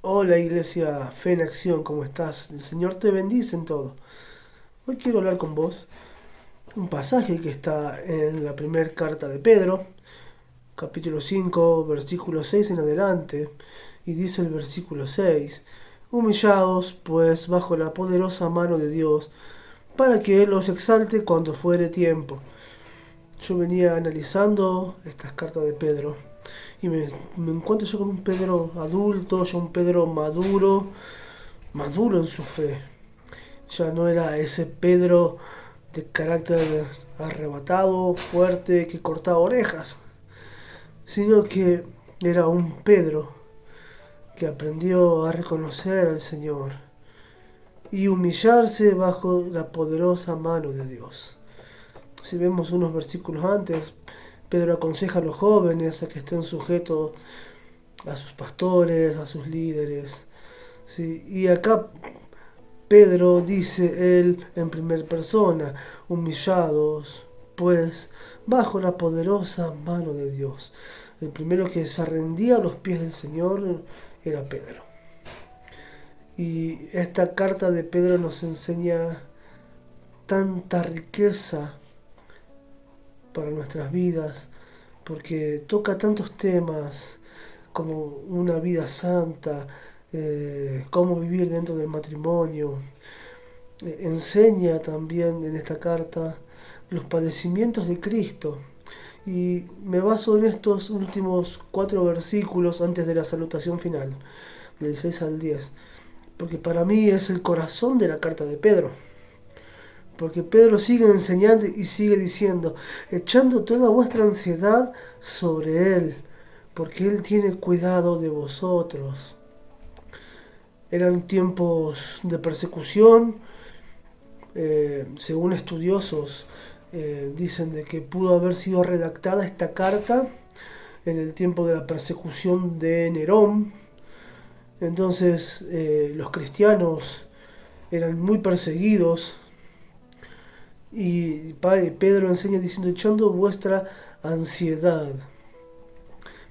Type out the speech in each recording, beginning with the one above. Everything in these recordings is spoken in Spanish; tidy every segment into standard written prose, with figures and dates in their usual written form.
Hola Iglesia Fe en Acción, ¿cómo estás? El Señor te bendice en todo. Hoy quiero hablar con vos un pasaje que está en la primera carta de Pedro, capítulo 5, versículo 6 en adelante, y dice el versículo 6: Humillaos, pues, bajo la poderosa mano de Dios, para que Él os exalte cuando fuere tiempo. Yo venía analizando estas cartas de Pedro y me encuentro yo con un Pedro adulto, yo un Pedro maduro en su fe. Ya no era ese Pedro de carácter arrebatado, fuerte, que cortaba orejas, sino que era un Pedro que aprendió a reconocer al Señor y humillarse bajo la poderosa mano de Dios. Si vemos unos versículos antes, Pedro aconseja a los jóvenes a que estén sujetos a sus pastores, a sus líderes. ¿Sí? Y acá Pedro dice él en primera persona: humillados, pues, bajo la poderosa mano de Dios. El primero que se rendía a los pies del Señor era Pedro. Y esta carta de Pedro nos enseña tanta riqueza para nuestras vidas, porque toca tantos temas como una vida santa, cómo vivir dentro del matrimonio. Enseña también en esta carta los padecimientos de Cristo. Y me baso en estos últimos 4 versículos antes de la salutación final, del 6 al 10, porque para mí es el corazón de la carta de Pedro. Porque Pedro sigue enseñando y sigue diciendo: echando toda vuestra ansiedad sobre Él, porque Él tiene cuidado de vosotros. Eran tiempos de persecución. Según estudiosos, dicen de que pudo haber sido redactada esta carta en el tiempo de la persecución de Nerón. Entonces los cristianos eran muy perseguidos y Pedro enseña diciendo: echando vuestra ansiedad.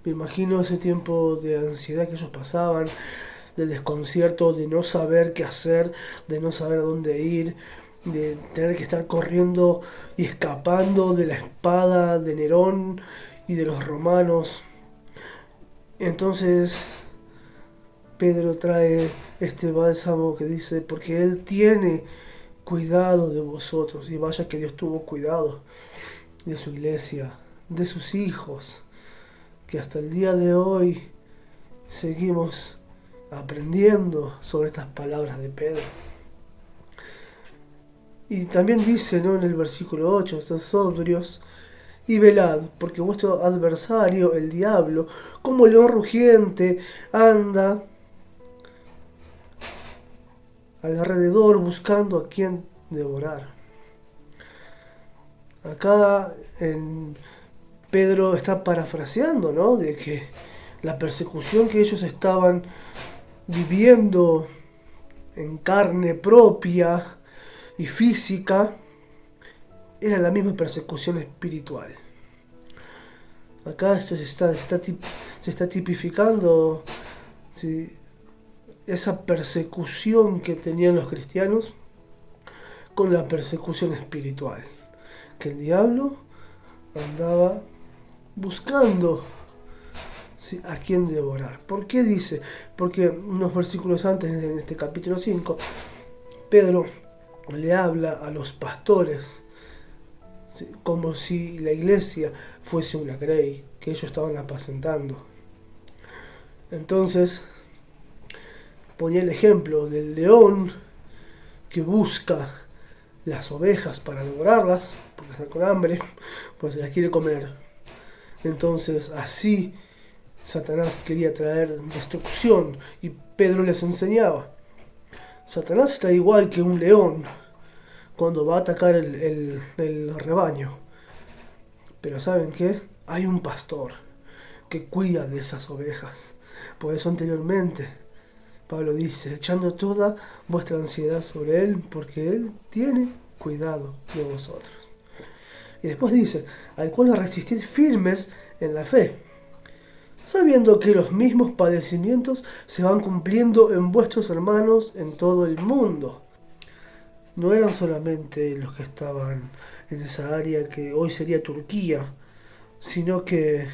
Me imagino ese tiempo de ansiedad que ellos pasaban, de desconcierto, de no saber qué hacer, de no saber a dónde ir, de tener que estar corriendo y escapando de la espada de Nerón y de los romanos. Entonces Pedro trae este bálsamo que dice: porque Él tiene cuidado de vosotros. Y vaya que Dios tuvo cuidado de su iglesia, de sus hijos, que hasta el día de hoy seguimos aprendiendo sobre estas palabras de Pedro. Y también dice, ¿no?, en el versículo 8: estad sobrios y velad, porque vuestro adversario, el diablo, como león rugiente, anda alrededor buscando a quien devorar. Acá en Pedro está parafraseando, ¿no?, de que la persecución que ellos estaban viviendo en carne propia y física era la misma persecución espiritual. Acá se está tipificando, ¿sí?, esa persecución que tenían los cristianos con la persecución espiritual, que el diablo andaba buscando, ¿sí?, a quién devorar. ¿Por qué dice? Porque unos versículos antes, en este capítulo 5, Pedro le habla a los pastores, ¿sí?, como si la iglesia fuese una grey que ellos estaban apacentando. Entonces ponía el ejemplo del león que busca las ovejas para devorarlas, porque están con hambre, pues se las quiere comer. Entonces así Satanás quería traer destrucción, y Pedro les enseñaba: Satanás está igual que un león cuando va a atacar el rebaño. Pero ¿saben qué? Hay un pastor que cuida de esas ovejas. Por eso anteriormente Pablo dice: echando toda vuestra ansiedad sobre Él, porque Él tiene cuidado de vosotros. Y después dice: al cual resistid firmes en la fe. sabiendo que los mismos padecimientos se van cumpliendo en vuestros hermanos en todo el mundo. No eran solamente los que estaban en esa área que hoy sería Turquía, sino que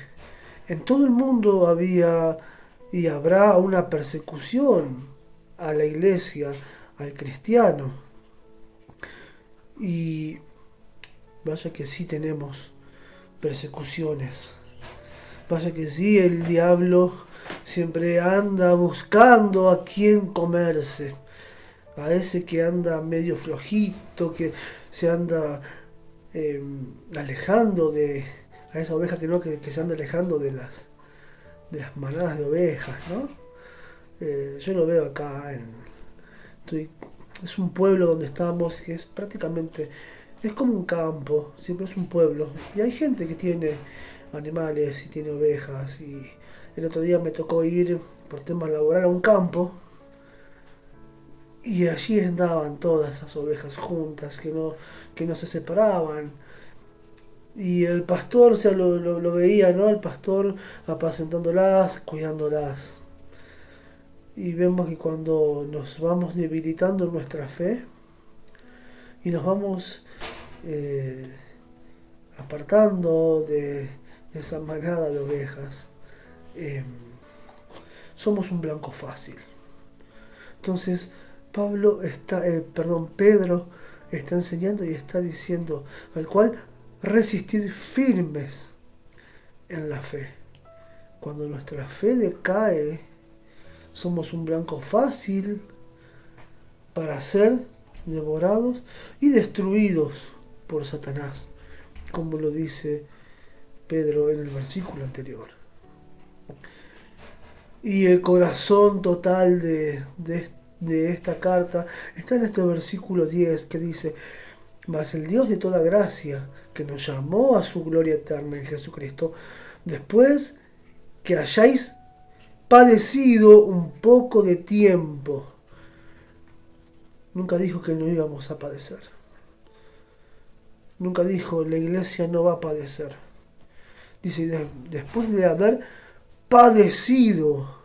en todo el mundo había y habrá una persecución a la iglesia, al cristiano. Y vaya que sí tenemos persecuciones. Vaya que sí, el diablo siempre anda buscando a quien comerse. A ese que anda medio flojito, que se anda eh, alejando de... A esa oveja que no, que se anda alejando de las manadas de ovejas, ¿no? Yo lo veo acá es un pueblo donde estamos que es prácticamente... Es como un campo, siempre es un pueblo. Y hay gente que tiene animales y tiene ovejas. Y el otro día me tocó ir por temas laborales a un campo. Y allí andaban todas esas ovejas juntas que no se separaban. Y el pastor, o sea, lo veía, ¿no? El pastor apacentándolas, cuidándolas. Y vemos que cuando nos vamos debilitando en nuestra fe y nos vamos eh, apartando de esa manada de ovejas, eh, somos un blanco fácil. Entonces, Pedro está enseñando y está diciendo al cual resistir firmes en la fe. Cuando nuestra fe decae, somos un blanco fácil para ser devorados y destruidos por Satanás, como lo dice Pedro en el versículo anterior. Y el corazón total de esta carta está en este versículo 10 que dice: mas el Dios de toda gracia, que nos llamó a su gloria eterna en Jesucristo, después que hayáis padecido un poco de tiempo. Nunca dijo que no íbamos a padecer. Nunca dijo la iglesia no va a padecer. Dice, después de haber padecido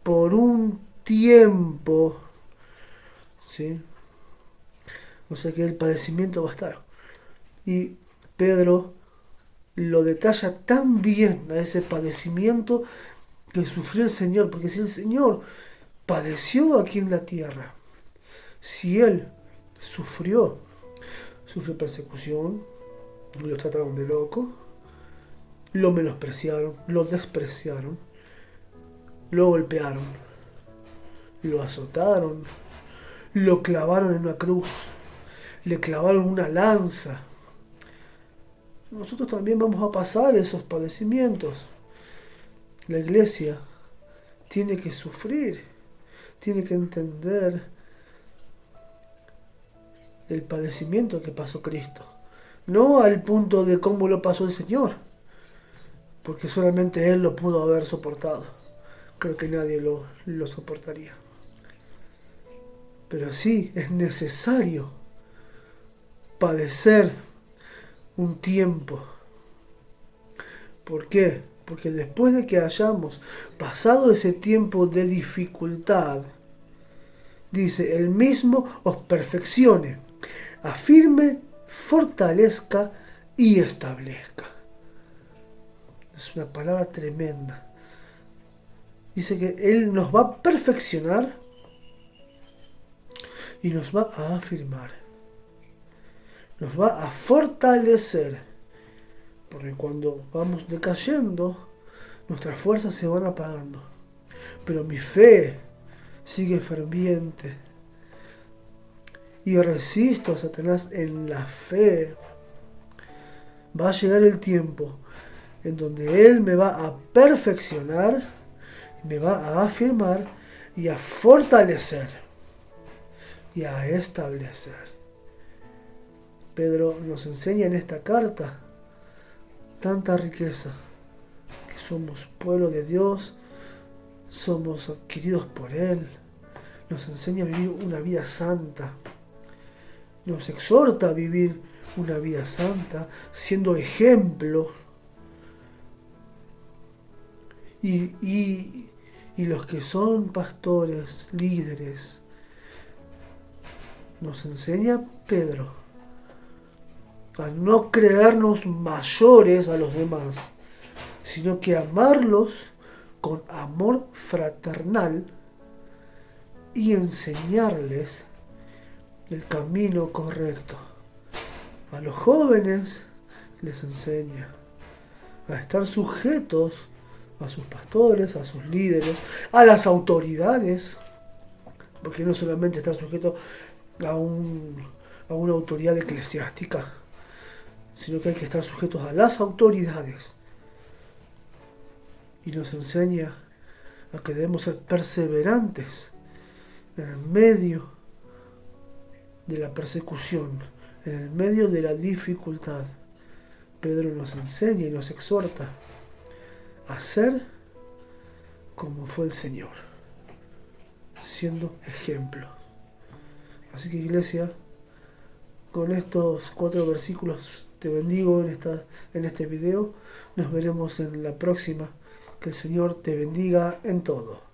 por un tiempo, ¿sí? O sea que el padecimiento va a estar. Y Pedro lo detalla tan bien a ese padecimiento que sufrió el Señor, porque si el Señor padeció aquí en la tierra, si Él sufrió persecución, lo trataron de loco, lo menospreciaron, lo despreciaron, lo golpearon, lo azotaron, lo clavaron en una cruz, le clavaron una lanza. Nosotros también vamos a pasar esos padecimientos. La iglesia tiene que sufrir, tiene que entender el padecimiento que pasó Cristo. No al punto de cómo lo pasó el Señor, porque solamente Él lo pudo haber soportado. Creo que nadie lo soportaría. Pero sí es necesario padecer un tiempo. ¿Por qué? Porque después de que hayamos pasado ese tiempo de dificultad, dice, el mismo os perfeccione, afirme, fortalezca y establezca. Es una palabra tremenda. Dice que Él nos va a perfeccionar y nos va a afirmar. Nos va a fortalecer. Porque cuando vamos decayendo, nuestras fuerzas se van apagando. Pero mi fe sigue ferviente. Y resisto a Satanás en la fe. Va a llegar el tiempo en donde Él me va a perfeccionar, me va a afirmar y a fortalecer y a establecer. Pedro nos enseña en esta carta tanta riqueza, que somos pueblo de Dios, somos adquiridos por Él, nos enseña a vivir una vida santa, nos exhorta a vivir una vida santa, siendo ejemplo Y los que son pastores, líderes, nos enseña Pedro a no creernos mayores a los demás, sino que amarlos con amor fraternal y enseñarles el camino correcto. A los jóvenes les enseña a estar sujetos a sus pastores, a sus líderes, a las autoridades, porque no solamente estar sujeto a una autoridad eclesiástica, sino que hay que estar sujetos a las autoridades. Y nos enseña a que debemos ser perseverantes en el medio de la persecución, en el medio de la dificultad. Pedro nos enseña y nos exhorta a ser como fue el Señor, siendo ejemplo. Así que, iglesia, con estos 4 versículos te bendigo en este video. Nos veremos en la próxima. Que el Señor te bendiga en todo.